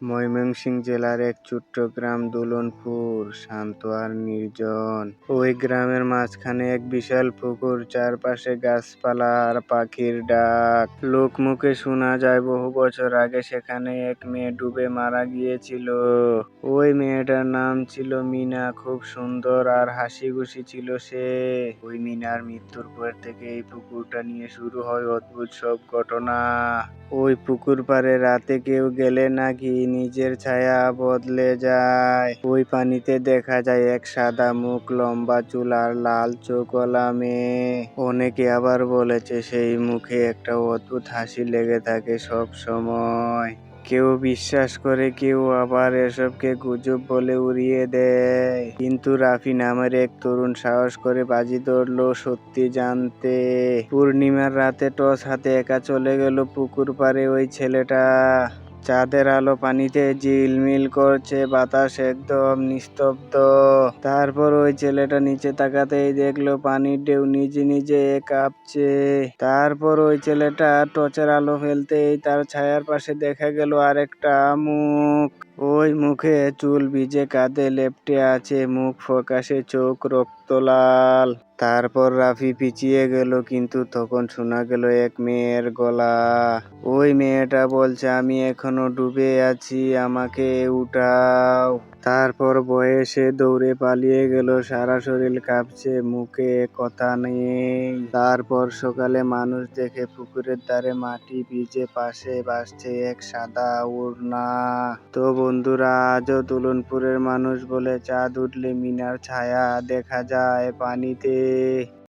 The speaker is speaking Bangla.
ময়মনসিংহ জেলার এক ছোট্ট গ্রাম দোলনপুর, শান্ত আর নির্জন। ওই গ্রামের মাঝখানে এক বিশাল পুকুর, চারপাশে গাছপালা আর পাখির ডাক। লোকমুখে শোনা যায় বহু বছর আগে সেখানে এক মেয়ে ডুবে মারা গিয়েছিল। ওই মেয়েটার নাম ছিল মিনা। খুব সুন্দর আর হাসিখুশি ছিল সে। ওই মিনার মৃত্যুর পর থেকে এই পুকুরটা নিয়ে শুরু হয় অদ্ভুত সব ঘটনা। ওই পুকুর পাড়ে রাতে কেউ গেলে নাকি নিজের ছায়া বদলে যায়। ওই পানিতে দেখা যায় এক সাদা মুখ, লম্বা চুল আর লাল চোখওয়ালা মেয়ে। অনেকে আবার বলেছে সেই মুখে একটা অদ্ভুত হাসি লেগে থাকে সব সময়। কেউ বিশ্বাস করে, কেউ আবার এসবকে গুজব বলে উড়িয়ে দেয়। কিন্তু রাফি নামের এক তরুণ সাহস করে বাজি ধরলো সত্যি জানতে। পূর্ণিমার রাতে টর্চ হাতে একা চলে গেল পুকুর পাড়ে। ওই ছেলেটা চাঁদের আলো পানিতে ঝিলমিল করছে, বাতাস একদম নিস্তব্ধ। তারপর ওই ছেলেটা নিচে তাকাতেই দেখলো পানির ঢেউ নিজে নিজে কাঁপছে। তারপর ওই ছেলেটা টর্চের আলো ফেলতেই তার ছায়ার পাশে দেখা গেল আরেকটা মুখ। ওই মুখে চুল ভিজে কাঁধে লেপ্টে আছে, মুখ ফ্যাকাশে, চোখ রক্ত লাল। তারপর রাফি পিছিয়ে গেল, কিন্তু তখন শোনা গেল এক মেয়ের গলা। ওই মেয়েটা বলছে, আমি এখনো ডুবে আছি, আমাকে উঠাও। তারপর ভয়ে সে দৌড়ে পালিয়ে গেল, সারা শরীর কাঁপছে, মুখে কথা নেই। তারপর সকালে মানুষ দেখে পুকুরের ধারে মাটি ভিজে, পাশে ভাসছে এক সাদা ওড়না। তো বন্ধুরা, আজও দোলনপুরের মানুষ বলে চাঁদ উঠলে মিনার ছায়া দেখা যায় পানিতে।